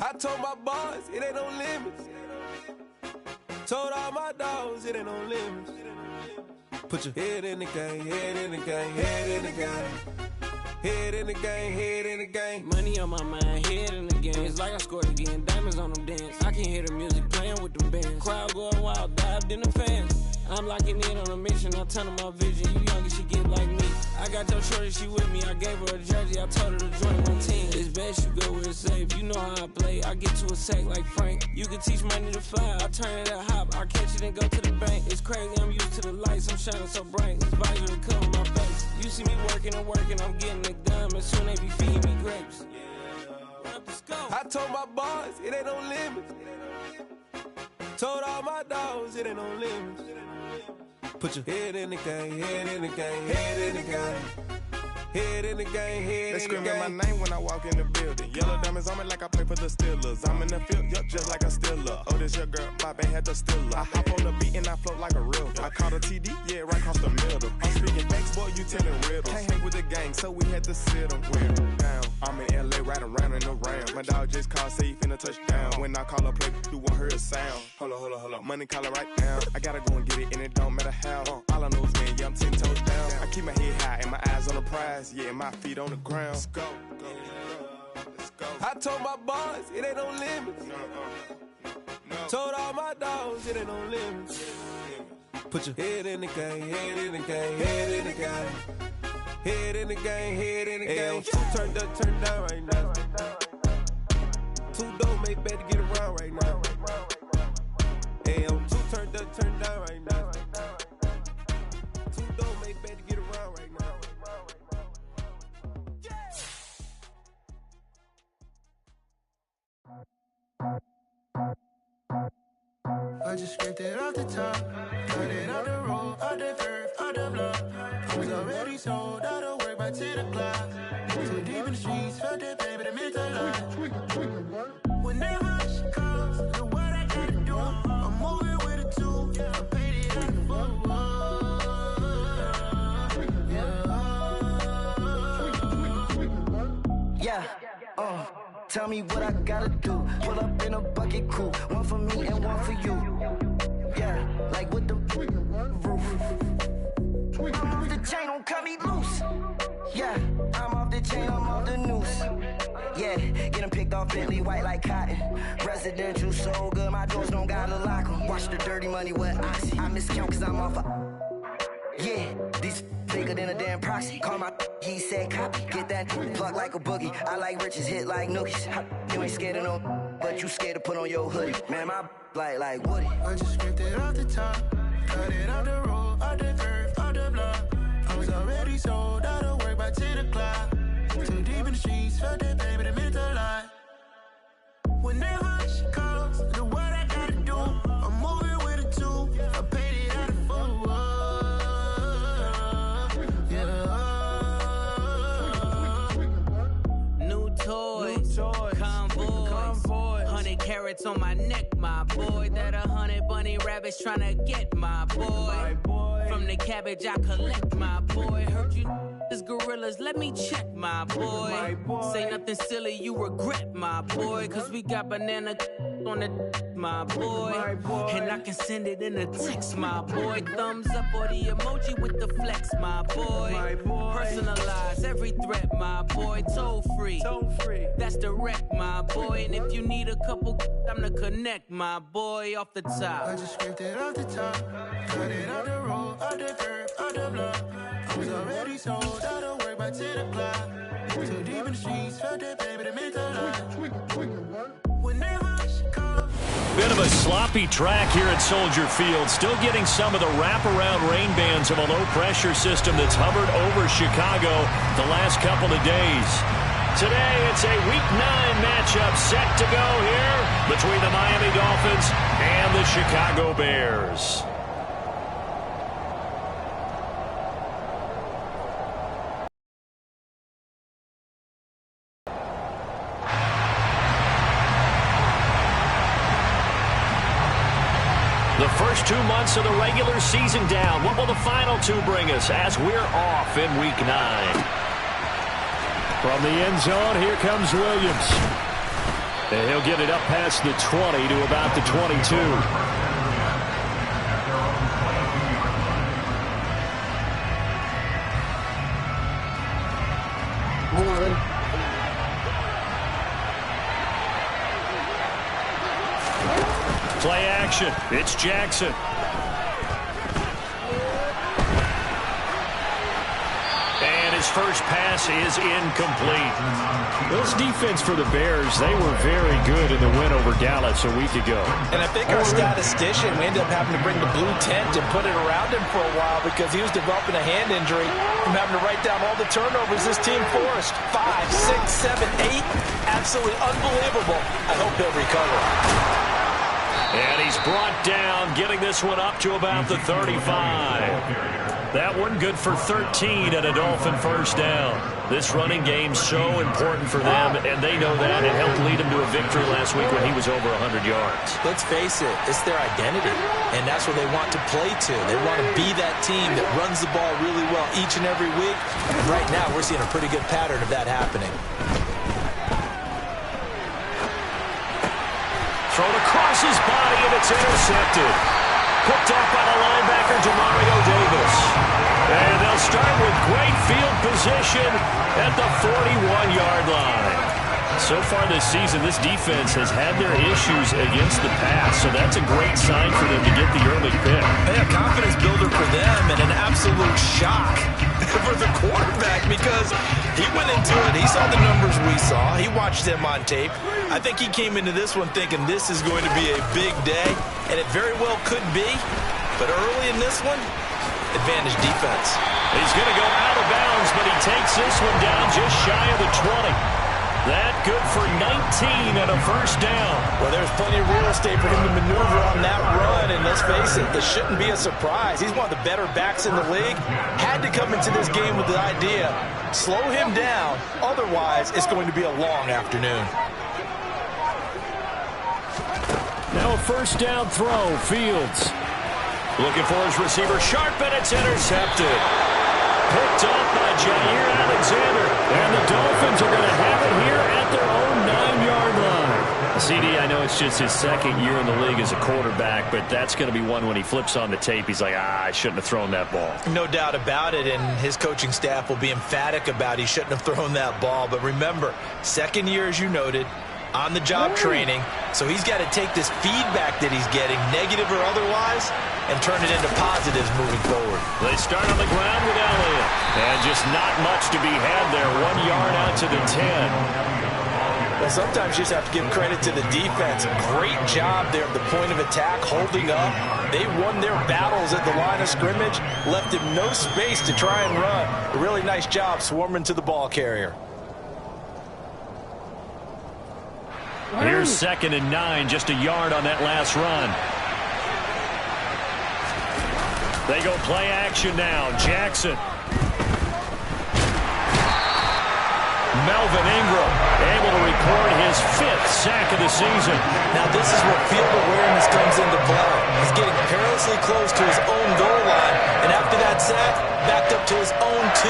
I told my boys, it ain't no limits. Told all my dogs, it ain't no limits. Put your head in the game, head in the game, head in the game. Head in the game, head in the game. Money on my mind, head in the game. It's like I scored again, diamonds on them dance. I can hear the music playing with them bands. Crowd going wild, dived in the fans. I'm locking in on a mission, I tunnel my vision. You younger, she get like me. I got your shorty, she with me. I gave her a jersey, I told her to join my team. It's best you go where it's safe. You know how I play. I get to a sack like Frank. You can teach money to fly. I turn it a hop. I catch it and go to the bank. It's crazy, I'm used to the lights. I'm shining so bright. This visor to cover my face. You see me working and working. I'm getting it done. And soon they be feeding me grapes. Let's go. I told my boys, it ain't no limits. Told all my dogs, it ain't no limits. Put your head in the game, head in the game, head in the game. Head in the game, head in the game. They screaming my name when I walk in the building. Yellow diamonds on me like I play for the Steelers. I'm in the field, yup, just like a Steeler. Oh, this your girl, my band had the Steeler. I hop on the beat and I float like a river. I caught a TD, yeah, right across the middle. I'm speaking facts, boy, you telling riddles. Can't hang with the gang, so we had to sit them down. I'm in LA, riding around and around. My dog just called, say he finna touchdown. When I call a play, you won't hear a sound. Hold up, money calling right now. I gotta go and get it, and it don't matter how. All I know is win, yeah, I'm 10 toes down. I keep my head high and my eyes on the prize. Yeah, my feet on the ground. Let's go. Let's go. I told my boys, it ain't no limits. No. Told all my dogs, it ain't no limits. Put your head in the game, head in the game, head in the game. Head in the game, head in the game. Two turned up, turned down right now. Two dope make better get around right now. Hey, I'm two turned up, turned down right now. Two dope make better get around right now. I just scraped it off the top, cut it off the road, off the curve, off the block. I was already sold out of work by 10 o'clock. Too deep in the streets, felt that baby, the mental line. Whenever she calls, know what I gotta do. I'm moving with a two, I paid it out the full. Yeah, tell me what I gotta do. Pull up in a bucket crew, one for me and one for you. Yeah, like with the roof. I'm off the chain, don't cut me loose. Yeah, I'm off the chain, I'm off the noose. Yeah, getting picked off Bentley white like cotton. Residential so good, my doors don't gotta lock 'em. Watch the dirty money with oxy. I miscount cause I'm off yeah, these bigger than a damn proxy. Call my he said copy. Get that plug like a boogie. I like riches, hit like nookies. You ain't scared of no, but you scared to put on your hoodie. Man, my like Woody. I just scraped it off the top, cut it off the road, off the curve, off the block. I was already sold out of work by 10 o'clock. Too deep in the streets, felt that baby, the mental line. Whenever she calls, know what I gotta do. I'm moving with a two, I paid it out of full. New toys, convoy, 100 carats on my neck, my boy. That 100 bunny rabbits tryna get my boy. From the cabbage I collect, my boy. Heard you is gorillas, let me check, my boy. Say nothing silly, you regret, my boy. Cause we got banana on the my boy. And I can send it in a text, my boy. Thumbs up or the emoji with the flex, my boy. Personalize every threat, my boy. Toll free, that's direct, my boy. And if you need a couple, I'm the connect, my boy. Off the top, I just scraped it off the top, cut it off the road, off the curve, off the block. I was already sold out of work by 10 o'clock. Too deep in the streets, felt that baby, the mental line. Whenever she calls. Bit of a sloppy track here at Soldier Field. Still getting some of the wraparound rain bands of a low-pressure system that's hovered over Chicago the last couple of days. Today, it's a Week 9 matchup set to go here between the Miami Dolphins and the Chicago Bears. The first 2 months of the regular season down. What will the final two bring us as we're off in Week 9? From the end zone, here comes Williams. And he'll get it up past the 20 to about the 22. Play action. It's Jackson. And his first pass is incomplete. This defense for the Bears, they were very good in the win over Dallas a week ago. And I think our statistician, we ended up having to bring the blue tent and put it around him for a while because he was developing a hand injury from having to write down all the turnovers this team forced. 5, 6, 7, 8. Absolutely unbelievable. I hope he'll recover. And he's brought down, getting this one up to about the 35. That one good for 13 and a Dolphin first down. This running game so important for them, and they know that. It helped lead them to a victory last week when he was over 100 yards. Let's face it, it's their identity, and that's what they want to play to. They want to be that team that runs the ball really well each and every week. And right now, we're seeing a pretty good pattern of that happening. Thrown across his body, and it's intercepted. Picked up by the linebacker, Demario Davis. And they'll start with great field position at the 41-yard line. So far this season, this defense has had their issues against the pass, so that's a great sign for them to get the early pick. A confidence builder for them and an absolute shock for the quarterback because he went into it. He saw the numbers we saw. He watched them on tape. I think he came into this one thinking this is going to be a big day, and it very well could be. But early in this one, advantage defense. He's going to go out of bounds, but he takes this one down just shy of the 20. That good for 19 and a first down. Well, there's plenty of real estate for him to maneuver on that run, and let's face it, this shouldn't be a surprise. He's one of the better backs in the league. Had to come into this game with the idea, slow him down, otherwise it's going to be a long afternoon. Now a first down throw, Fields. Looking for his receiver, Sharp, and it's intercepted. Picked up by Jair Alexander. And the Dolphins are going to have it here at their own 9-yard line. CD, I know it's just his second year in the league as a quarterback, but that's going to be one when he flips on the tape, he's like, I shouldn't have thrown that ball. No doubt about it, and his coaching staff will be emphatic about he shouldn't have thrown that ball. But remember, second year, as you noted, on-the-job training, so he's got to take this feedback that he's getting, negative or otherwise, and turn it into positives moving forward. They start on the ground with Elliott, and just not much to be had there. 1 yard out to the 10. Well, sometimes you just have to give credit to the defense. Great job there at the point of attack, holding up. They won their battles at the line of scrimmage, left him no space to try and run. A really nice job swarming to the ball carrier. Here's 2nd and 9, just a yard on that last run. They go play action now. Jackson. Melvin Ingram able to record his 5th sack of the season. Now this is where field awareness comes into play. He's getting perilously close to his own goal line, and after that sack, backed up to his own 2.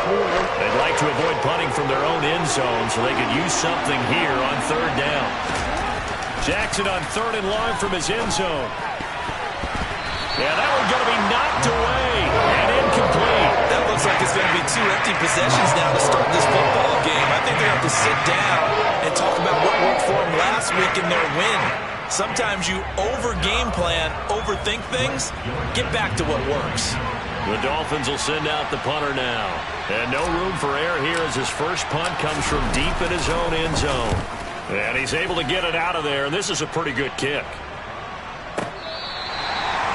They'd like to avoid punting from their own end zone so they could use something here on 3rd down. Jackson on 3rd and long from his end zone. Yeah, that one's going to be knocked away and incomplete. That looks like it's going to be 2 empty possessions now to start this football game. I think they have to sit down and talk about what worked for them last week in their win. Sometimes you over-game plan, overthink things, get back to what works. The Dolphins will send out the punter now. And no room for error here as his first punt comes from deep in his own end zone. And he's able to get it out of there, and this is a pretty good kick.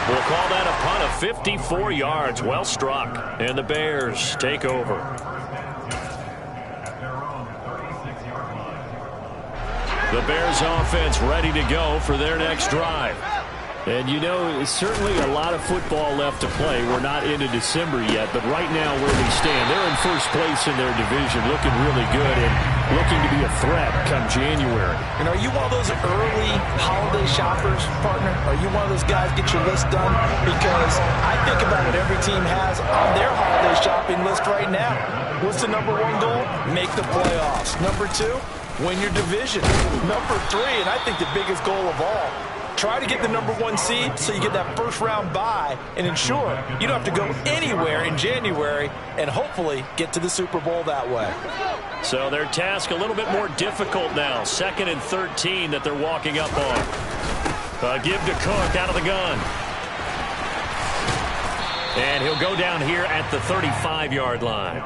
We'll call that a punt of 54 yards. Well struck. And the Bears take over. The Bears offense ready to go for their next drive. And, you know, certainly a lot of football left to play. We're not into December yet, but right now where they stand, they're in first place in their division, looking really good and looking to be a threat come January. And are you one of those early holiday shoppers, partner? Are you one of those guys get your list done? Because I think about what every team has on their holiday shopping list right now. What's the #1 goal? Make the playoffs. #2, win your division. Number 3, and I think the biggest goal of all, try to get the number 1 seed so you get that first-round bye and ensure you don't have to go anywhere in January and hopefully get to the Super Bowl that way. So their task a little bit more difficult now. 2nd and 13 that they're walking up on. Give to Cook out of the gun. And he'll go down here at the 35-yard line.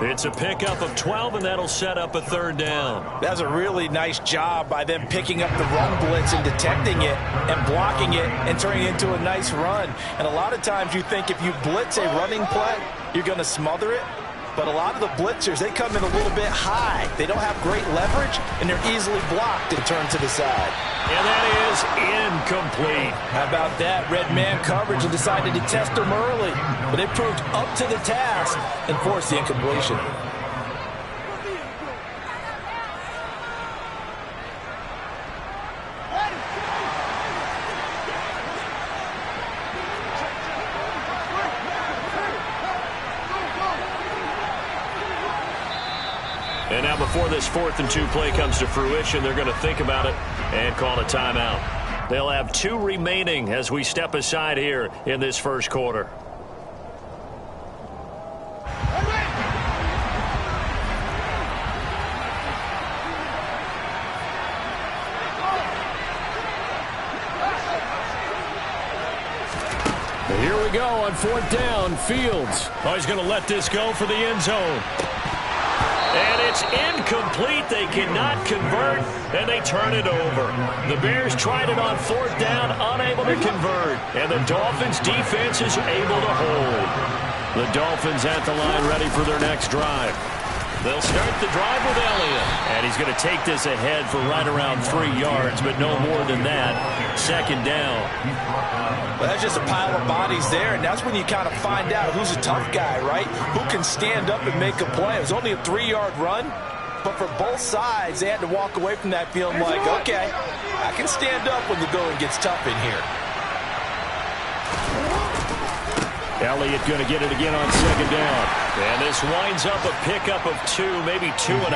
It's a pickup of 12, and that'll set up a 3rd down. That's a really nice job by them picking up the run blitz and detecting it and blocking it and turning it into a nice run. And a lot of times you think if you blitz a running play, you're going to smother it. But a lot of the blitzers, they come in a little bit high. They don't have great leverage, and they're easily blocked and turned to the side. And that is incomplete. How about that? Red man coverage and decided to test them early. But they proved up to the task and forced the incompletion. And now before this 4th and 2 play comes to fruition, they're going to think about it and call a timeout. They'll have 2 remaining as we step aside here in this first quarter. Here we go on 4th down. Fields. Oh, he's going to let this go for the end zone. And it's incomplete. They cannot convert, and they turn it over. The Bears tried it on 4th down, unable to convert. And the Dolphins' defense is able to hold. The Dolphins at the line ready for their next drive. They'll start the drive with Elliott. And he's going to take this ahead for right around 3 yards, but no more than that. 2nd down. Well, that's just a pile of bodies there, and that's when you kind of find out who's a tough guy, right? Who can stand up and make a play. It was only a 3-yard run, but for both sides, they had to walk away from that feeling like, okay, I can stand up when the going gets tough in here. Elliott going to get it again on 2nd down. And this winds up a pickup of 2, maybe 2.5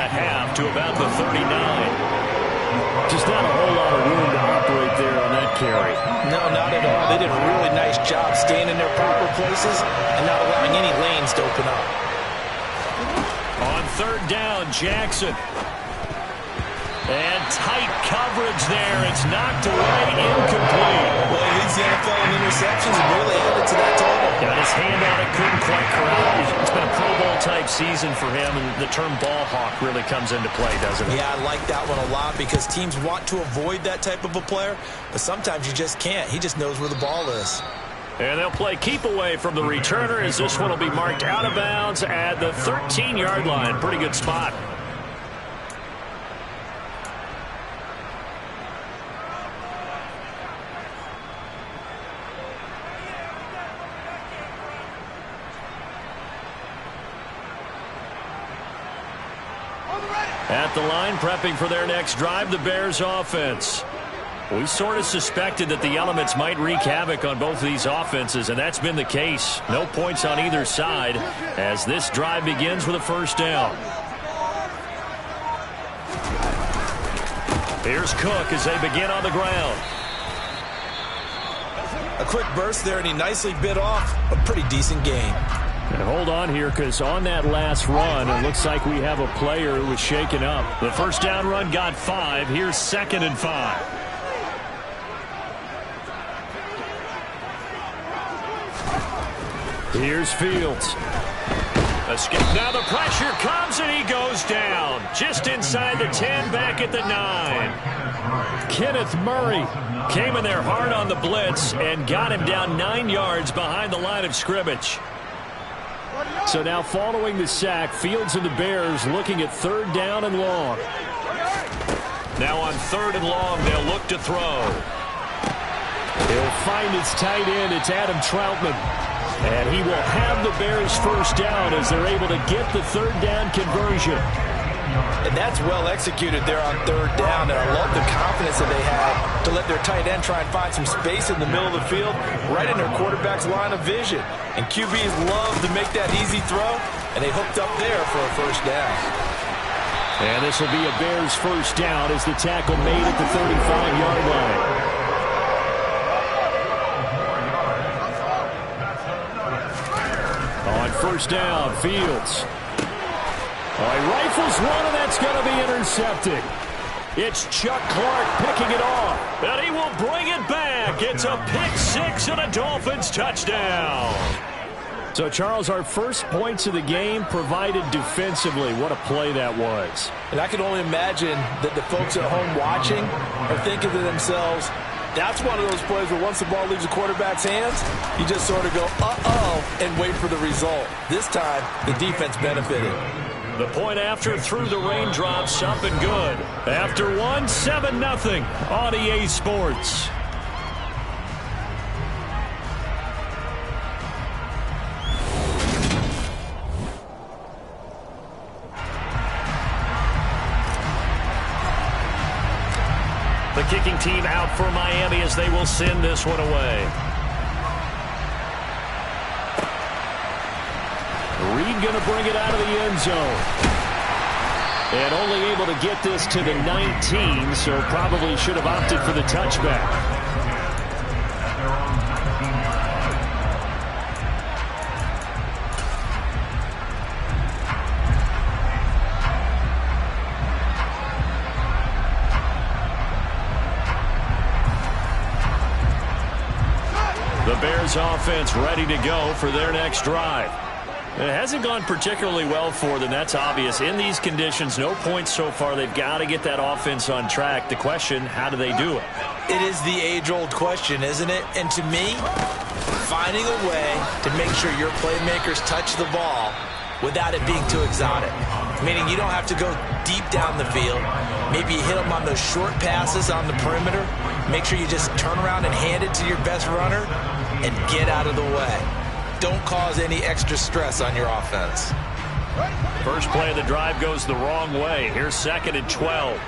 to about the 39. Just not a whole lot of room to operate there on that carry. No, not at all. They did a really nice job staying in their proper places and not allowing any lanes to open up. On 3rd down, Jackson. And tight coverage there. It's knocked away, incomplete. Well, he leads the NFL in interceptions and really added to that total. Got his hand on it, couldn't quite corral it. It's been a Pro Bowl type season for him, and the term ball hawk really comes into play, doesn't it? Yeah, I like that one a lot because teams want to avoid that type of a player, but sometimes you just can't. He just knows where the ball is. And they'll play keep away from the returner as this one will be marked out of bounds at the 13-yard line. Pretty good spot. At the line, prepping for their next drive, the Bears offense. We sort of suspected that the elements might wreak havoc on both of these offenses, and that's been the case. No points on either side as this drive begins with a 1st down. Here's Cook as they begin on the ground. A quick burst there, and he nicely bit off a pretty decent gain. And hold on here, because on that last run, it looks like we have a player who was shaken up. The 1st down run got 5. Here's 2nd and 5. Here's Fields. Escape. Now the pressure comes, and he goes down. Just inside the 10, back at the 9. Kenneth Murray came in there hard on the blitz and got him down 9 yards behind the line of scrimmage. So now following the sack, Fields and the Bears looking at 3rd down and long. Now on 3rd and long, they'll look to throw. He'll find his tight end. It's Adam Troutman. And he will have the Bears 1st down as they're able to get the 3rd down conversion. And that's well executed there on 3rd down. And I love the confidence that they have to let their tight end try and find some space in the middle of the field, right in their quarterback's line of vision. And QBs love to make that easy throw, and they hooked up there for a 1st down. And this will be a Bears first down as the tackle made at the 35-yard line. On first down, Fields. He rifles one, and that's going to be intercepted. It's Chuck Clark picking it off, and he will bring it back. It's a pick six and a Dolphins touchdown. So, Charles, our first points of the game provided defensively. What a play that was. And I can only imagine that the folks at home watching are thinking to themselves, that's one of those plays where once the ball leaves the quarterback's hands, you just sort of go, uh-oh, and wait for the result. This time, the defense benefited. The point after through the raindrops, up and good. After one, 7-0 on EA Sports. The kicking team out for Miami as they will send this one away. Reed going to bring it out of the end zone. And only able to get this to the 19, so probably should have opted for the touchback. The Bears offense ready to go for their next drive. It hasn't gone particularly well for them. That's obvious. In these conditions, no points so far. They've got to get that offense on track. The question, how do they do it? It is the age-old question, isn't it? And to me, finding a way to make sure your playmakers touch the ball without it being too exotic. Meaning you don't have to go deep down the field. Maybe you hit them on those short passes on the perimeter. Make sure you just turn around and hand it to your best runner and get out of the way. Don't cause any extra stress on your offense. First play of the drive goes the wrong way. Here's 2nd and 12.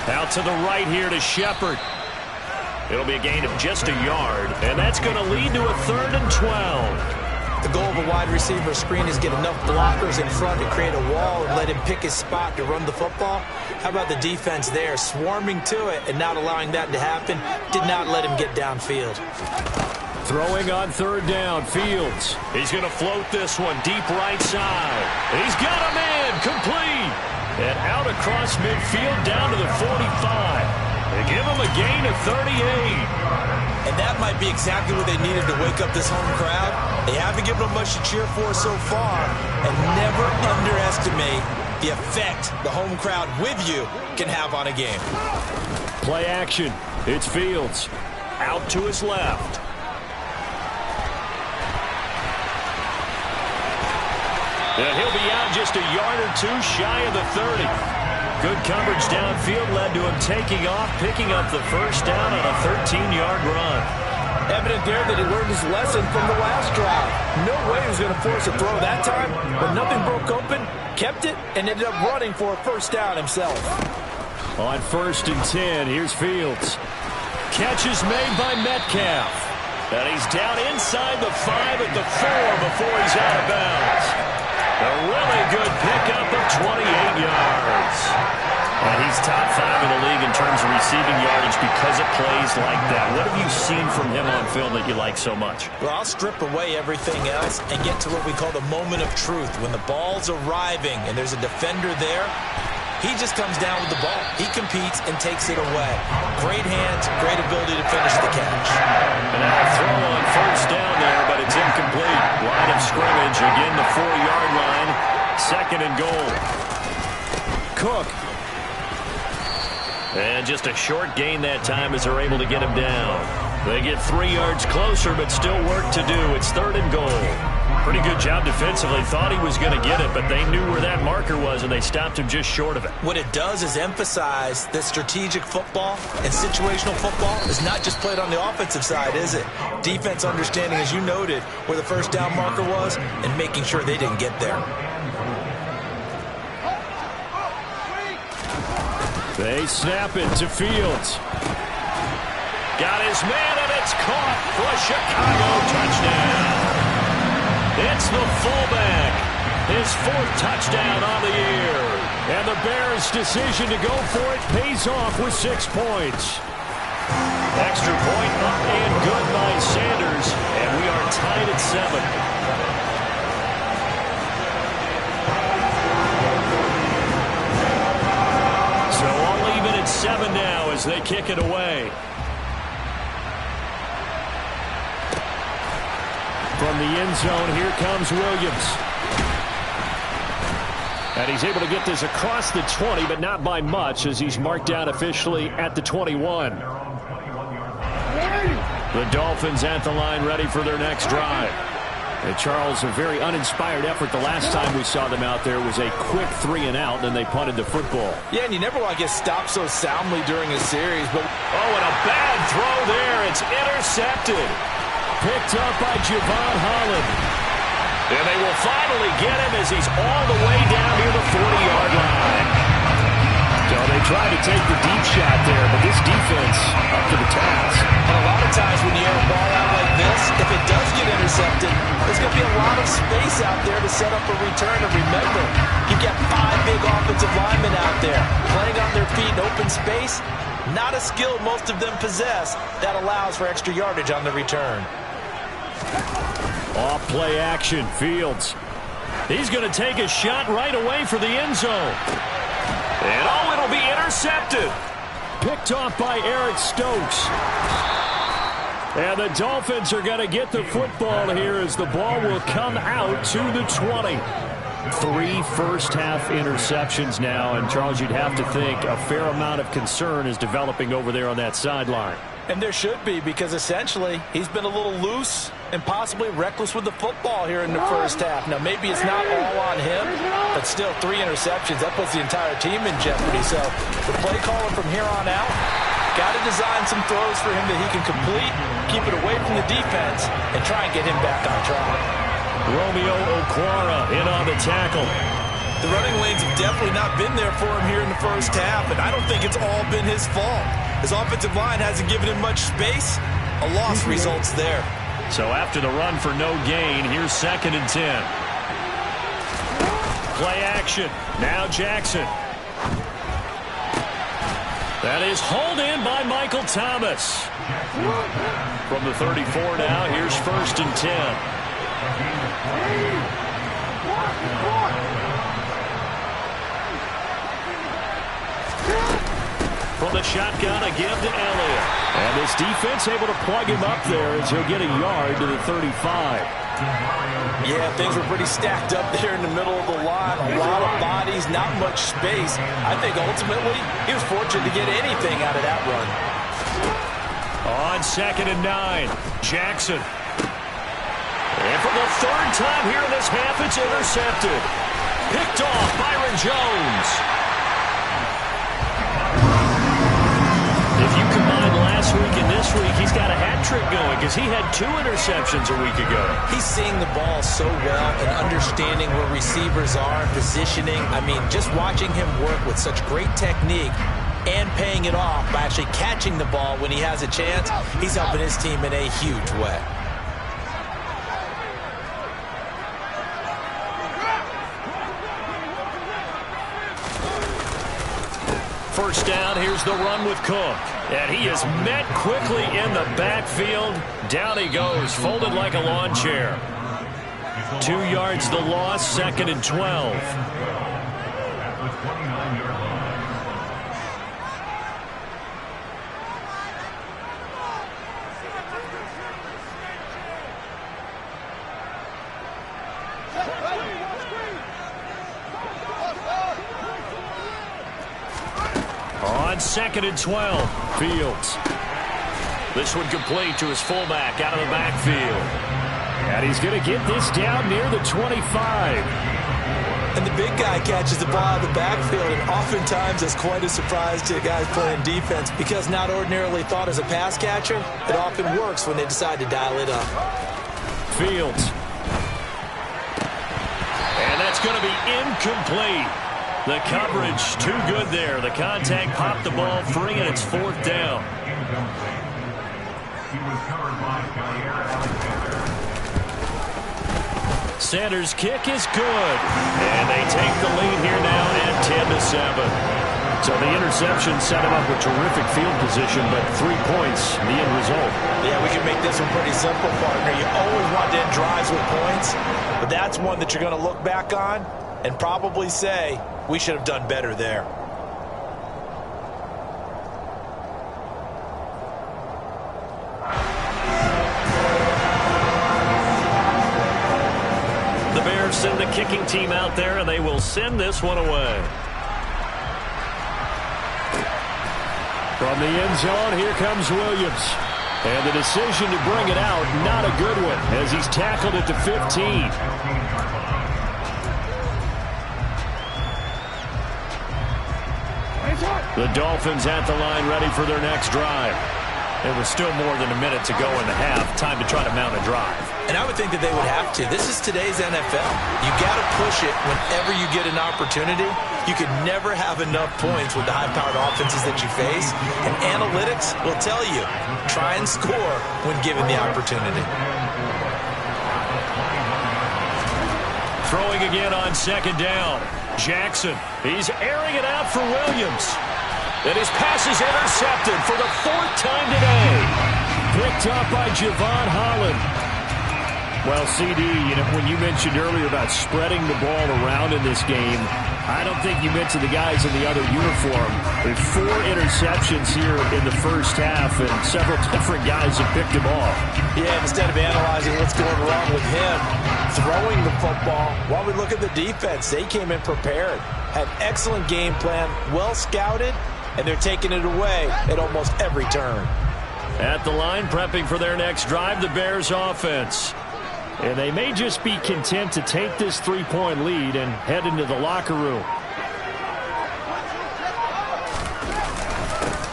Out to the right here to Shepard. It'll be a gain of just a yard, and that's going to lead to a 3rd and 12. The goal of a wide receiver screen is get enough blockers in front to create a wall and let him pick his spot to run the football. How about the defense there, swarming to it and not allowing that to happen? Did not let him get downfield. Throwing on 3rd down, Fields. He's going to float this one deep right side. He's got a man, complete. And out across midfield down to the 45. They give him a gain of 38. And that might be exactly what they needed to wake up this home crowd. They haven't given them much to cheer for so far. And never underestimate the effect the home crowd with you can have on a game. Play action. It's Fields. Out to his left. And he'll be out just a yard or two shy of the 30. Good coverage downfield led to him taking off, picking up the first down on a 13-yard run. Evident there that he learned his lesson from the last drive. No way he was going to force a throw that time, but nothing broke open, kept it, and ended up running for a first down himself. On 1st and 10, here's Fields. Catch is made by Metcalf. And he's down inside the 5 at the 4 before he's out of bounds. A really good pickup of 28 yards. And he's top 5 in the league in terms of receiving yardage because of plays like that. What have you seen from him on film that you like so much? Well, I'll strip away everything else and get to what we call the moment of truth. When the ball's arriving and there's a defender there, he just comes down with the ball. He competes and takes it away. Great hands, great ability to finish the catch. And a throw on first down there, but it's incomplete. Line of scrimmage, again the 4-yard line. 2nd and goal. Cook. And just a short gain that time as they're able to get him down. They get 3 yards closer, but still work to do. It's 3rd and goal. Pretty good job defensively. Thought he was going to get it, but they knew where that marker was, and they stopped him just short of it. What it does is emphasize that strategic football and situational football is not just played on the offensive side, is it? Defense understanding, as you noted, where the first down marker was and making sure they didn't get there. They snap it to Fields. Got his man, and it's caught for a Chicago touchdown. It's the fullback. His 4th touchdown on the year. And the Bears' decision to go for it pays off with 6 points. Extra point up and good by Sanders. And we are tied at 7. So all even at 7 now as they kick it away. From the end zone, here comes Williams. And he's able to get this across the 20, but not by much as he's marked down officially at the 21. The Dolphins at the line ready for their next drive. And Charles, a very uninspired effort the last time we saw them out there was a quick 3-and-out, and they punted the football. Yeah, and you never want to get stopped so soundly during a series. But oh, and a bad throw there. It's intercepted. Picked up by Javon Holland. And they will finally get him as he's all the way down near the 40-yard line. So they tried to take the deep shot there, but this defense up to the task. And a lot of times when you air a ball out like this, if it does get intercepted, there's going to be a lot of space out there to set up a return. And remember, you've got 5 big offensive linemen out there playing on their feet in open space. Not a skill most of them possess that allows for extra yardage on the return. Off play action, Fields. He's going to take a shot right away for the end zone. And oh, it'll be intercepted. Picked off by Eric Stokes. And the Dolphins are going to get the football here as the ball will come out to the 20. 3 first-half interceptions now, and Charles, you'd have to think a fair amount of concern is developing over there on that sideline. And there should be, because essentially he's been a little loose and possibly reckless with the football here in the first half. Now, maybe it's not all on him, but still 3 interceptions. That puts the entire team in jeopardy. So the play caller from here on out got to design some throws for him that he can complete, keep it away from the defense, and try and get him back on track. Romeo Okwara in on the tackle. The running lanes have definitely not been there for him here in the first half, and I don't think it's all been his fault. His offensive line hasn't given him much space. A loss results there. So after the run for no gain, here's 2nd and 10. Play action. Now Jackson. That is hauled in by Michael Thomas. From the 34 now, here's 1st and 10. From the shotgun, a give to Elliott. And this defense able to plug him up there as he'll get a yard to the 35. Yeah, things were pretty stacked up there in the middle of the line. A lot of bodies, not much space. I think ultimately he was fortunate to get anything out of that run. On 2nd and 9, Jackson. And for the 3rd time here in this half, it's intercepted. Picked off Byron Jones. If you combine last week and this week, he's got a hat trick going because he had 2 interceptions a week ago. He's seeing the ball so well and understanding where receivers are, positioning. I mean, just watching him work with such great technique and paying it off by actually catching the ball when he has a chance, he's helping his team in a huge way. First down, here's the run with Cook. And he is met quickly in the backfield. Down he goes, folded like a lawn chair. 2 yards the loss, 2nd and 12. On 2nd and 12, Fields. This one complete to his fullback out of the backfield. And he's going to get this down near the 25. And the big guy catches the ball out of the backfield, and oftentimes that's quite a surprise to guys playing defense because not ordinarily thought as a pass catcher, it often works when they decide to dial it up. Fields. And that's going to be incomplete. The coverage too good there. The contact popped the ball free, and it's 4th down. Sanders' kick is good. And they take the lead here now at 10-7. So the interception set him up with terrific field position, but 3 points, the end result. Yeah, we can make this one pretty simple, partner. You always want to end drives with points, but that's one that you're going to look back on and probably say, we should have done better there. The Bears send the kicking team out there, and they will send this one away. From the end zone, here comes Williams. And the decision to bring it out, not a good one, as he's tackled at the 15. The Dolphins at the line, ready for their next drive. There was still more than a minute to go in the half. Time to try to mount a drive. And I would think that they would have to. This is today's NFL. You got to push it whenever you get an opportunity. You can never have enough points with the high-powered offenses that you face. And analytics will tell you, try and score when given the opportunity. Throwing again on second down. Jackson, he's airing it out for Williams. And his pass is intercepted for the 4th time today. Picked up by Javon Holland. Well, CD, when you mentioned earlier about spreading the ball around in this game, I don't think you mentioned the guys in the other uniform. There's 4 interceptions here in the first half, and several different guys have picked them off. Yeah, instead of analyzing what's going wrong with him, throwing the football, while we look at the defense, they came in prepared, had excellent game plan, well scouted, and they're taking it away at almost every turn. At the line, prepping for their next drive, the Bears offense. And they may just be content to take this 3-point lead and head into the locker room.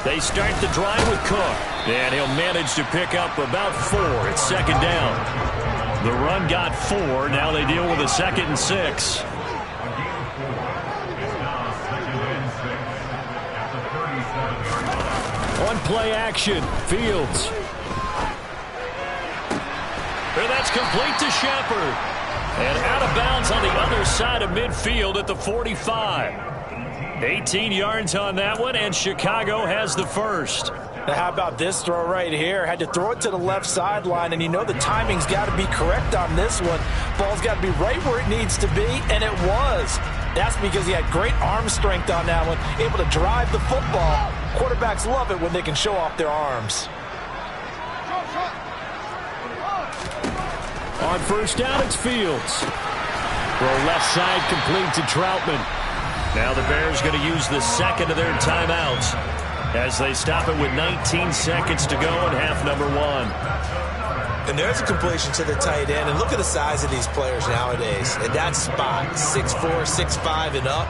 They start the drive with Cook. And he'll manage to pick up about 4 at second down. The run got 4. Now they deal with a 2nd and 6. On play action, Fields. And that's complete to Shepard. And out of bounds on the other side of midfield at the 45. 18 yards on that one, and Chicago has the first. Now how about this throw right here? Had to throw it to the left sideline, and you know the timing's got to be correct on this one. Ball's got to be right where it needs to be, and it was. That's because he had great arm strength on that one, able to drive the football. Quarterbacks love it when they can show off their arms. On first down, it's Fields. Throw left side complete to Troutman. Now the Bears going to use the second of their timeouts as they stop it with 19 seconds to go in half number 1. And there's a completion to the tight end. And look at the size of these players nowadays. At that spot, 6'4", 6'5", and up.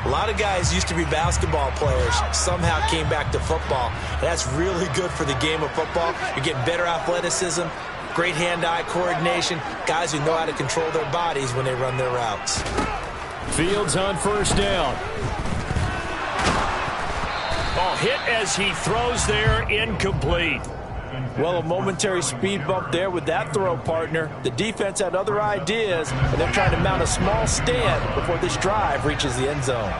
A lot of guys used to be basketball players, somehow came back to football. And that's really good for the game of football. You're getting better athleticism, great hand-eye coordination, guys who know how to control their bodies when they run their routes. Fields on first down. Oh, hit as he throws there, incomplete. Well, a momentary speed bump there with that throw, partner. The defense had other ideas, and they're trying to mount a small stand before this drive reaches the end zone.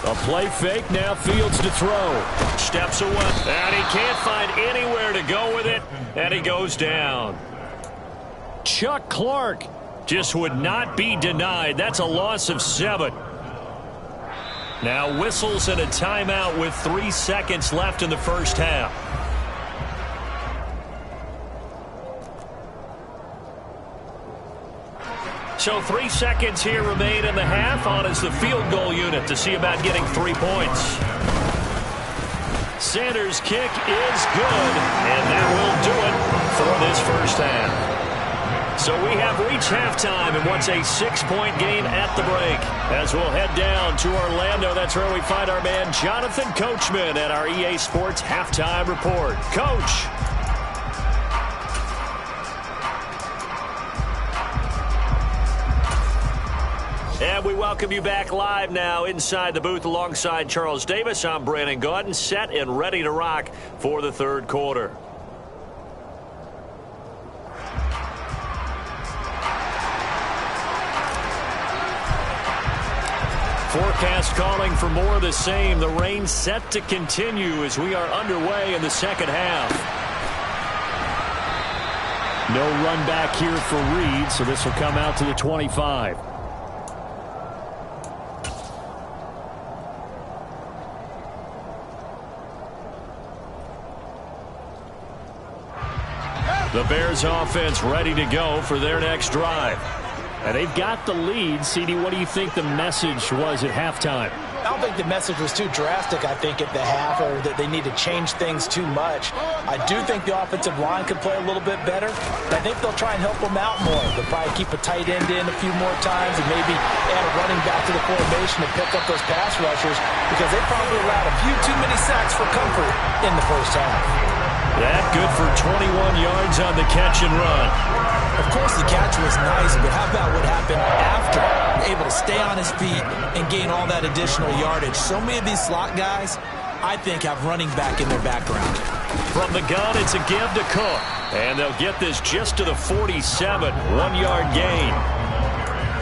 A play fake, now Fields to throw. Steps away, and he can't find anywhere to go with it, and he goes down. Chuck Clark just would not be denied. That's a loss of 7. Now whistles and a timeout with 3 seconds left in the first half. So 3 seconds here remain in the half. On is the field goal unit to see about getting 3 points. Sanders' kick is good, and that will do it for this first half. So we have reached halftime in what's a 6-point game at the break. As we'll head down to Orlando, that's where we find our man Jonathan Coachman at our EA Sports Halftime Report. Coach. And We welcome you back live now inside the booth alongside Charles Davis. I'm Brandon Gaudin, set and ready to rock for the third quarter. Forecast calling for more of the same. The rain set to continue as we are underway in the second half. No run back here for Reed, so this will come out to the 25. The Bears offense ready to go for their next drive. And they've got the lead. CD, what do you think the message was at halftime? I don't think the message was too drastic, I think, at the half, or that they need to change things too much. I do think the offensive line could play a little bit better. I think they'll try and help them out more. They'll probably keep a tight end in a few more times and maybe add a running back to the formation to pick up those pass rushers, because they probably allowed a few too many sacks for comfort in the first half. That good for 21 yards on the catch and run. Of course, the catch was nice, but how about what happened after? Able to stay on his feet and gain all that additional yardage. So many of these slot guys, I think, have running back in their background. From the gun, it's a give to Cook. And they'll get this just to the 47, 1-yard gain.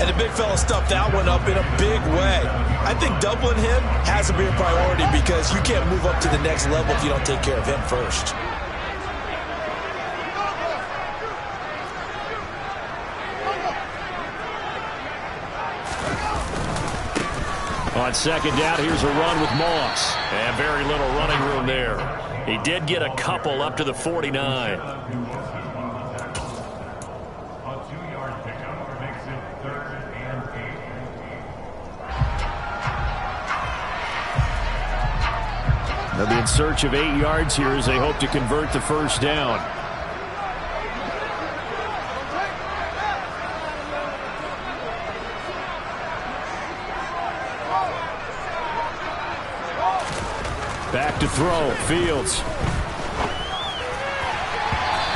And the big fella stuffed that one up in a big way. I think doubling him has to be a priority, because you can't move up to the next level if you don't take care of him first. On second down, here's a run with Moss. And very little running room there. He did get a couple up to the 49. A 2-yard pickup makes it 3rd and 8. They'll be in search of 8 yards here as they hope to convert the first down. Back to throw, Fields.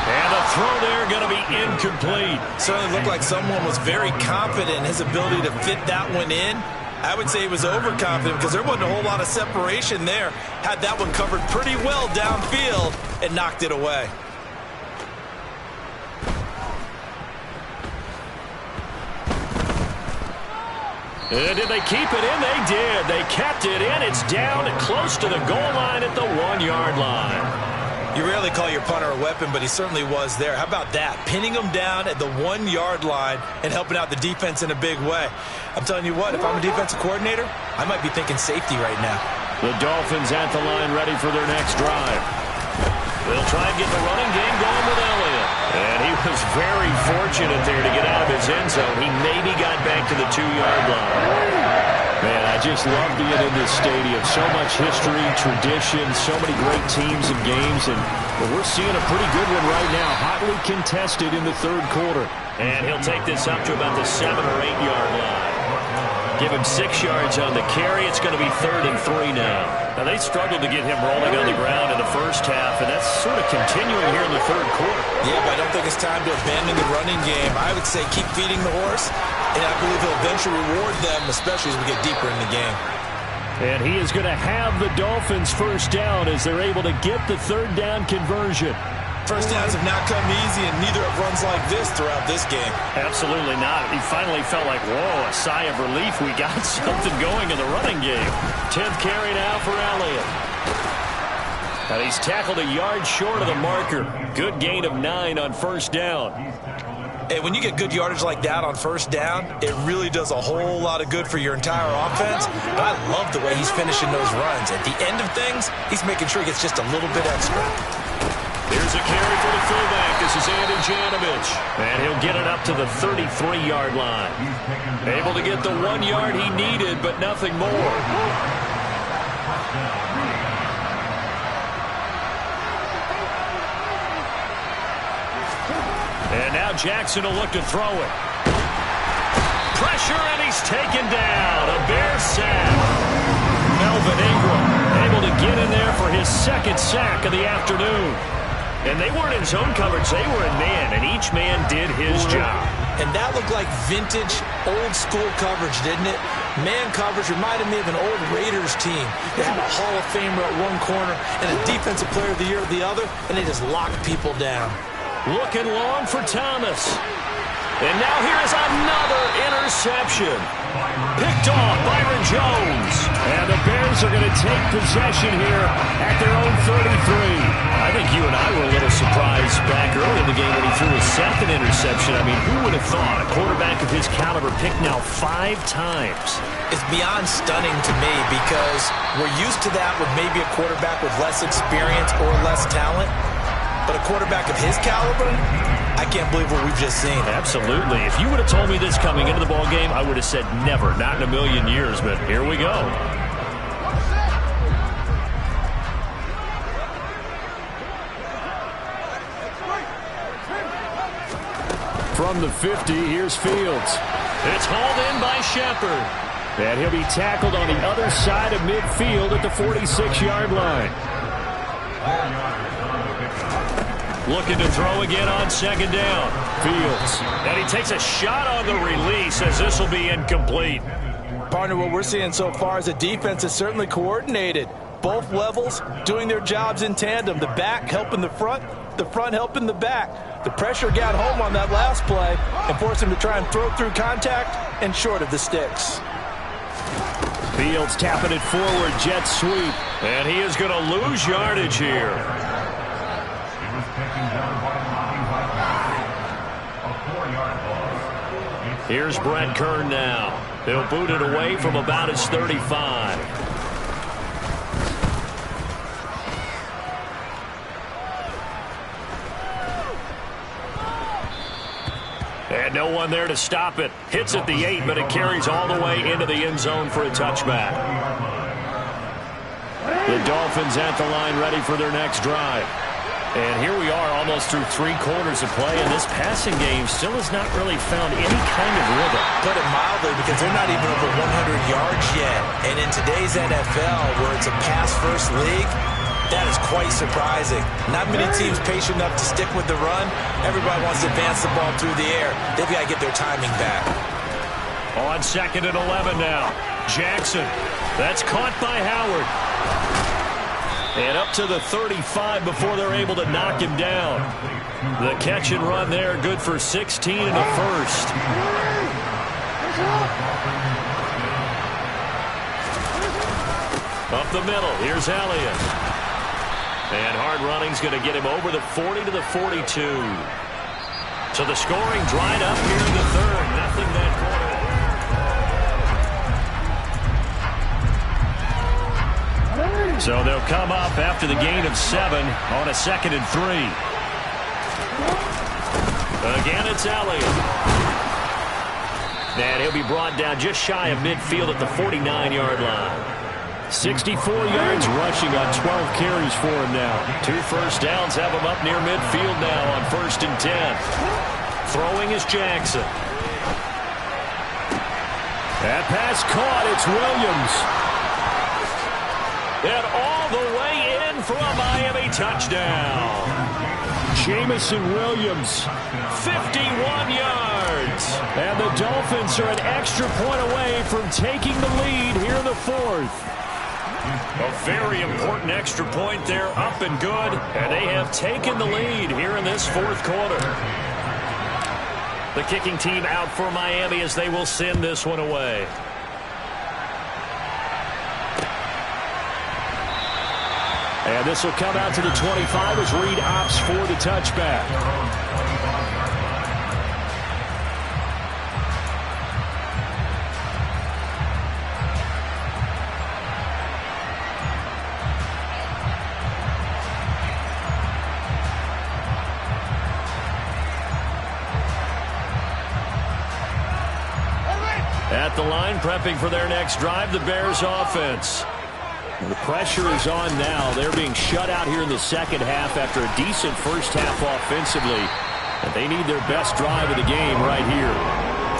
And the throw there going to be incomplete. Certainly looked like someone was very confident in his ability to fit that one in. I would say he was overconfident, because there wasn't a whole lot of separation there. Had that one covered pretty well downfield and knocked it away. Did they keep it in? They did. They kept it in. It's down close to the goal line at the 1-yard line. You rarely call your punter a weapon, but he certainly was there. How about that? Pinning him down at the 1-yard line and helping out the defense in a big way. I'm telling you what, if I'm a defensive coordinator, I might be thinking safety right now. The Dolphins at the line ready for their next drive. They'll try and get the running game going with Elliott. And he was very fortunate there to get out of his end zone. He maybe got back to the 2-yard line. Man, I just love being in this stadium. So much history, tradition, so many great teams and games. And we're seeing a pretty good one right now. Hotly contested in the third quarter. And he'll take this up to about the 7- or 8-yard line. Give him 6 yards on the carry. It's going to be 3rd and 3 now. Now, they struggled to get him rolling on the ground in the first half, and that's sort of continuing here in the third quarter. Yeah, but I don't think it's time to abandon the running game. I would say keep feeding the horse, and I believe he'll eventually reward them, especially as we get deeper in the game. And he is going to have the Dolphins first down as they're able to get the third down conversion. First downs have not come easy, and neither have runs like this throughout this game. Absolutely not. He finally felt like, whoa, a sigh of relief. We got something going in the running game. 10th carry now for Elliott. And he's tackled a yard short of the marker. Good gain of 9 on first down. Hey, when you get good yardage like that on first down, it really does a whole lot of good for your entire offense. But I love the way he's finishing those runs. At the end of things, he's making sure he gets just a little bit extra. Here's a carry for the fullback. This is Andy Janovich. And he'll get it up to the 33-yard line. Able to get the 1 yard he needed, but nothing more. And now Jackson will look to throw it. Pressure, and he's taken down. A Bear sack. Melvin Ingram able to get in there for his second sack of the afternoon. And they weren't in zone coverage. They were in man, and each man did his job. And that looked like vintage, old-school coverage, didn't it? Man coverage reminded me of an old Raiders team. They had a Hall of Famer at one corner and a Defensive Player of the Year at the other, and they just locked people down. Looking long for Thomas. And now here is another interception. Picked off Byron Jones. And the Bears are going to take possession here at their own 33. I think you and I were a little surprised back early in the game when he threw his second interception. I mean, who would have thought a quarterback of his caliber picked now 5 times? It's beyond stunning to me because we're used to that with maybe a quarterback with less experience or less talent. But a quarterback of his caliber, I can't believe what we've just seen. Absolutely. If you would have told me this coming into the ball game, I would have said never, not in a million years. But here we go. From the 50, here's Fields. It's hauled in by Shepard. And he'll be tackled on the other side of midfield at the 46-yard line. Looking to throw again on second down. Fields. And he takes a shot on the release as this will be incomplete. Partner, what we're seeing so far is the defense is certainly coordinated. Both levels doing their jobs in tandem. The back helping the front helping the back. The pressure got home on that last play and forced him to try and throw through contact and short of the sticks. Fields tapping it forward, jet sweep. And he is going to lose yardage here. Here's Brett Kern now. He'll boot it away from about his 35. And no one there to stop it. Hits at the 8, but it carries all the way into the end zone for a touchback. The Dolphins at the line ready for their next drive. And here we are almost through 3 quarters of play, and this passing game still has not really found any kind of rhythm. Put it mildly, because they're not even over 100 yards yet. And in today's NFL, where it's a pass-first league, that is quite surprising. Not many teams patient enough to stick with the run. Everybody wants to advance the ball through the air. They've got to get their timing back. On 2nd and 11 now. Jackson. That's caught by Howard. And up to the 35 before they're able to knock him down. The catch and run there, good for 16 and a first. Up the middle, here's Elliott. And hard running's going to get him over the 40 to the 42. So the scoring dried up here in the third. Nothing that quarter. So they'll come up after the gain of 7 on a 2nd and 3. Again, it's Elliott. And he'll be brought down just shy of midfield at the 49-yard line. 64 yards rushing on 12 carries for him now. 2 first downs have him up near midfield now on 1st and 10. Throwing is Jackson. That pass caught. It's Williams. And all the way in for a Miami touchdown. Jamison Williams, 51 yards. And the Dolphins are an extra point away from taking the lead here in the 4th. A very important extra point there, up and good. And they have taken the lead here in this 4th quarter. The kicking team out for Miami as they will send this one away. And this will come out to the 25 as Reed opts for the touchback. At the line, prepping for their next drive, the Bears offense. The pressure is on now. They're being shut out here in the second half after a decent first half offensively. And they need their best drive of the game right here.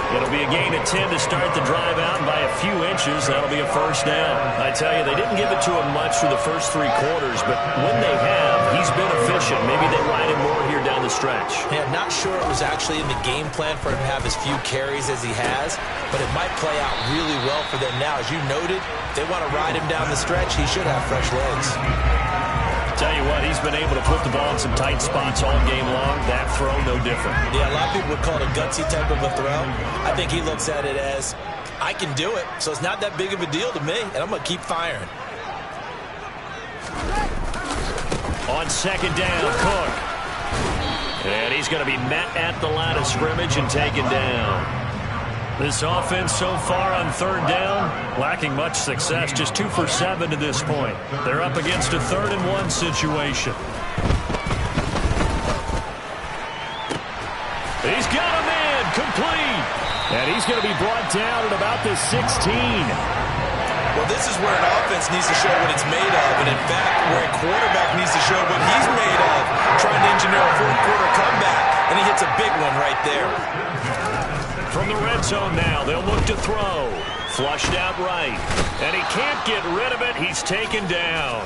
It'll be a gain of 10 to start the drive out, and by a few inches, that'll be a first down. I tell you, they didn't give it to him much through the first 3 quarters, but when they have, he's been efficient. Maybe they ride him more here down the stretch. Yeah, not sure it was actually in the game plan for him to have as few carries as he has, but it might play out really well for them now. As you noted, if they want to ride him down the stretch, he should have fresh legs. Tell you what, he's been able to put the ball in some tight spots all game long. That throw, no different. Yeah, a lot of people would call it a gutsy type of a throw. I think he looks at it as, I can do it, so it's not that big of a deal to me, and I'm going to keep firing. On second down, Cook. And he's going to be met at the line of scrimmage and taken down. This offense so far on third down, lacking much success, just 2 for 7 to this point. They're up against a 3rd and 1 situation. He's got a man, complete. And he's going to be brought down at about the 16. Well, this is where an offense needs to show what it's made of, and in fact, where a quarterback needs to show what he's made of, trying to engineer a 4th-quarter comeback, and he hits a big one right there. From the red zone now, they'll look to throw. Flushed out right. And he can't get rid of it. He's taken down.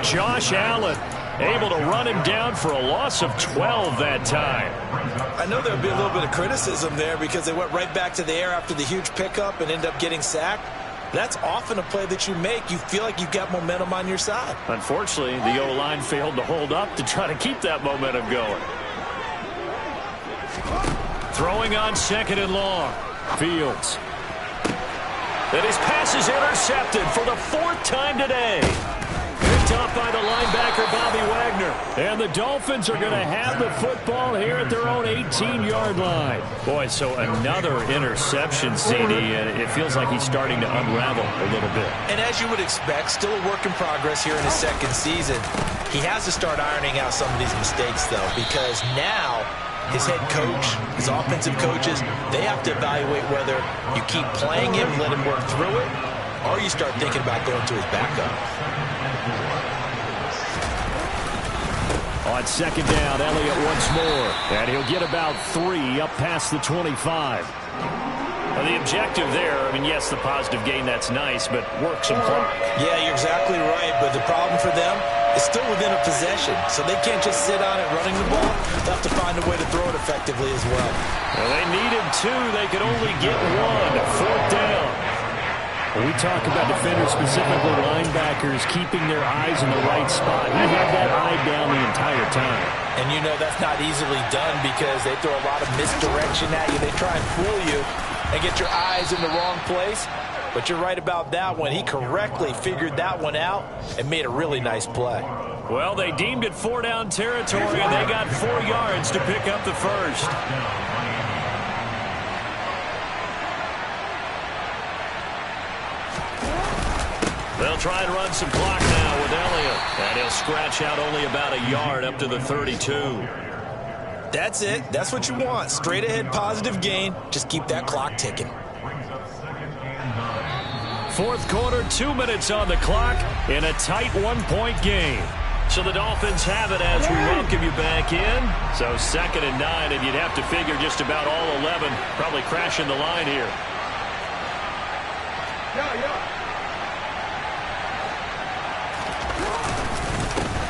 Josh Allen able to run him down for a loss of 12 that time. I know there'll be a little bit of criticism there because they went right back to the air after the huge pickup and ended up getting sacked. That's often a play that you make. You feel like you've got momentum on your side. Unfortunately, the O-line failed to hold up to try to keep that momentum going. Throwing on second and long. Fields. And his pass is intercepted for the 4th time today. Picked up by the linebacker, Bobby Wagner. And the Dolphins are going to have the football here at their own 18-yard line. Boy, so another interception, CD, and it feels like he's starting to unravel a little bit. And as you would expect, still a work in progress here in his 2nd season. He has to start ironing out some of these mistakes, though, because now his head coach, his offensive coaches, they have to evaluate whether you keep playing him, let him work through it, or you start thinking about going to his backup. On second down, Elliott once more. And he'll get about 3 up past the 25. Well, the objective there, I mean, yes, the positive gain, that's nice, but work some clock. Yeah, you're exactly right, but the problem for them is still within a possession, so they can't just sit on it running the ball. They'll have to find a way to throw it effectively as well. Well, they needed 2. They could only get 1. 4th down. When we talk about defenders, specifically linebackers, keeping their eyes in the right spot, he had that eye down the entire time. And you know that's not easily done because they throw a lot of misdirection at you. They try and fool you and get your eyes in the wrong place. But you're right about that one. He correctly figured that one out and made a really nice play. Well, they deemed it 4-down territory, and they got 4 yards to pick up the first. They'll try and run some clock now with Elliott. And he'll scratch out only about a yard up to the 32. That's it. That's what you want. Straight ahead positive gain. Just keep that clock ticking. 4th quarter, 2 minutes on the clock in a tight 1-point game. So the Dolphins have it as we welcome you back in. So 2nd and 9, and you'd have to figure just about all 11 probably crashing the line here.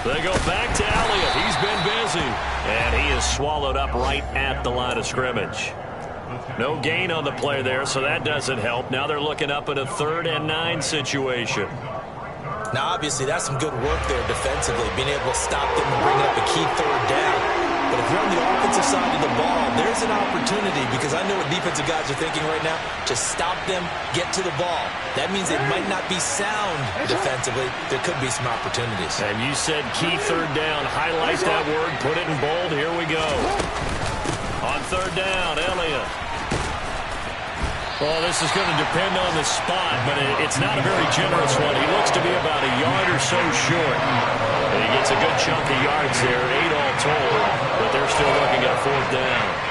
They go back to Elliott. He's been busy. And he is swallowed up right at the line of scrimmage. No gain on the play there, so that doesn't help. Now they're looking up at a 3rd and 9 situation. Now, obviously, that's some good work there defensively, being able to stop them and bring up a key 3rd down. But if you're on the offensive side of the ball, there's an opportunity, because I know what defensive guys are thinking right now, to stop them, get to the ball. That means they might not be sound defensively. There could be some opportunities. And you said key 3rd down. Highlight that word, put it in bold. Here we go. On 3rd down, Elliott. Well, this is going to depend on the spot, but it's not a very generous one. He looks to be about a yard or so short. And he gets a good chunk of yards there, 8 all told, but they're still looking at 4th down.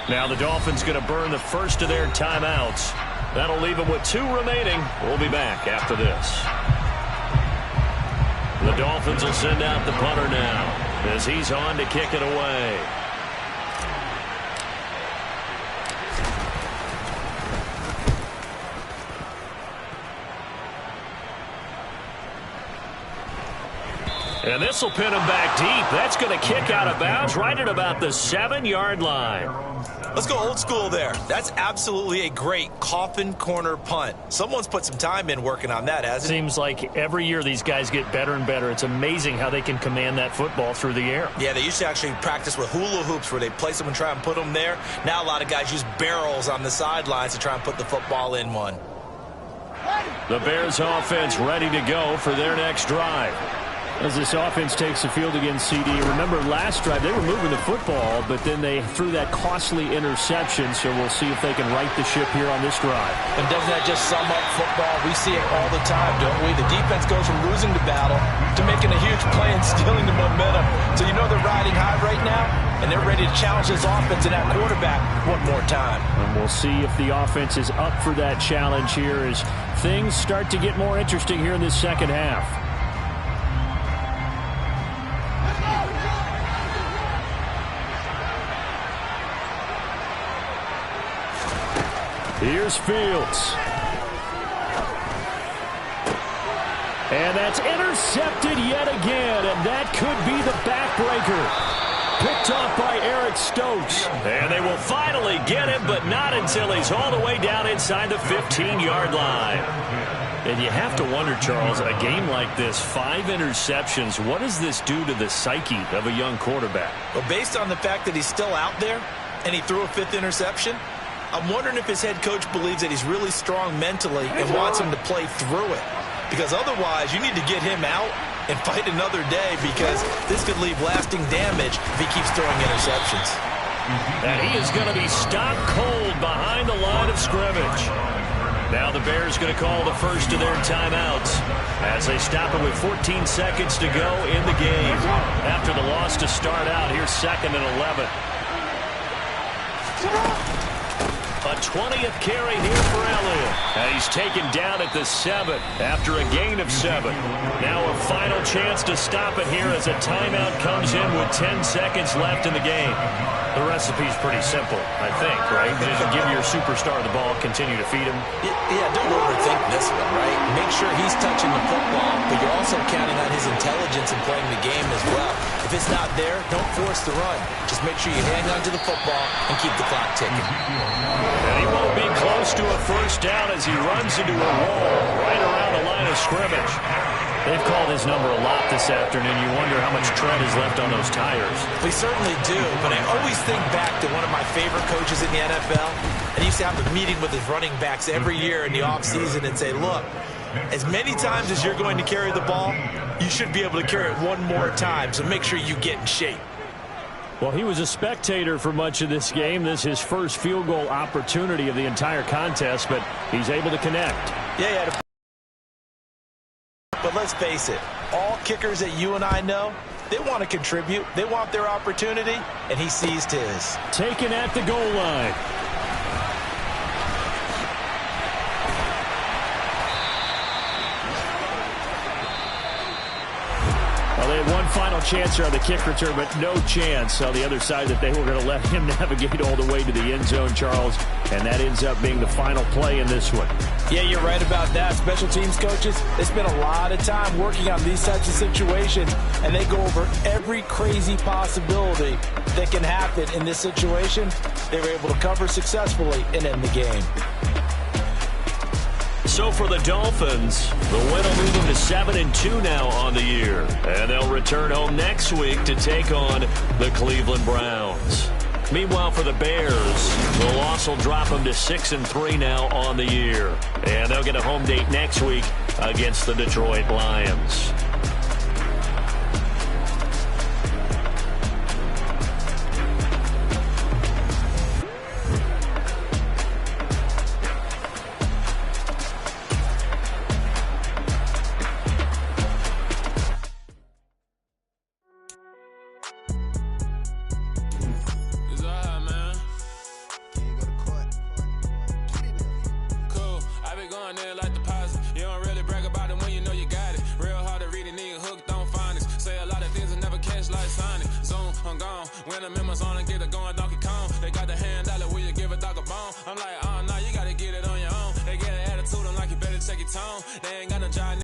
Now the Dolphins going to burn the first of their timeouts. That'll leave them with 2 remaining. We'll be back after this. The Dolphins will send out the punter now as he's on to kick it away. And this will pin him back deep. That's going to kick out of bounds right at about the 7-yard line. Let's go old school there. That's absolutely a great coffin corner punt. Someone's put some time in working on that, hasn't it? Seems like every year these guys get better and better. It's amazing how they can command that football through the air. Yeah, they used to actually practice with hula hoops where they place them and try and put them there. Now a lot of guys use barrels on the sidelines to try and put the football in one. The Bears offense ready to go for their next drive. As this offense takes the field against CD, remember last drive they were moving the football, but then they threw that costly interception, so we'll see if they can right the ship here on this drive. And doesn't that just sum up football? We see it all the time, don't we? The defense goes from losing the battle to making a huge play and stealing the momentum. So you know they're riding high right now, and they're ready to challenge this offense and that quarterback one more time. And we'll see if the offense is up for that challenge here as things start to get more interesting here in this second half. Here's Fields. And that's intercepted yet again, and that could be the backbreaker. Picked off by Eric Stokes. And they will finally get him, but not until he's all the way down inside the 15-yard line. And you have to wonder, Charles, a game like this, 5 interceptions, what does this do to the psyche of a young quarterback? Well, based on the fact that he's still out there and he threw a 5th interception, I'm wondering if his head coach believes that he's really strong mentally and wants him to play through it. Because otherwise, you need to get him out and fight another day because this could leave lasting damage if he keeps throwing interceptions. And he is going to be stopped cold behind the line of scrimmage. Now the Bears going to call the first of their timeouts as they stop it with 14 seconds to go in the game. After the loss to start out, here's 2nd and 11. A 20th carry here for Elliott. And he's taken down at the 7 after a gain of 7. Now a final chance to stop it here as a timeout comes in with 10 seconds left in the game. The recipe's pretty simple, I think, right? Just give your superstar the ball, continue to feed him. Yeah, don't overthink this one, right? Make sure he's touching the football, but you're also counting on his intelligence in playing the game as well. If it's not there, don't force the run. Just make sure you hang on to the football and keep the clock ticking. And he won't be close to a first down as he runs into a wall right around the line of scrimmage. They've called his number a lot this afternoon. You wonder how much tread is left on those tires. We certainly do, but I always think back to one of my favorite coaches in the NFL. And he used to have a meeting with his running backs every year in the offseason and say, look, as many times as you're going to carry the ball, you should be able to carry it one more time, so make sure you get in shape. Well, he was a spectator for much of this game. This is his first field goal opportunity of the entire contest, but he's able to connect. Yeah, but let's face it, all kickers that you and I know, they want to contribute. They want their opportunity, and he seized his. Taken at the goal line. Well, they had one final chance here on the kick return, but no chance on the other side that they were going to let him navigate all the way to the end zone, Charles, and that ends up being the final play in this one. Yeah, you're right about that. Special teams coaches, they spend a lot of time working on these types of situations, and they go over every crazy possibility that can happen in this situation. They were able to cover successfully and end the game. So for the Dolphins, the win will move them to 7-2 now on the year. And they'll return home next week to take on the Cleveland Browns. Meanwhile, for the Bears, the loss will drop them to 6-3 now on the year. And they'll get a home date next week against the Detroit Lions. on and get it going, Donkey Kong. They got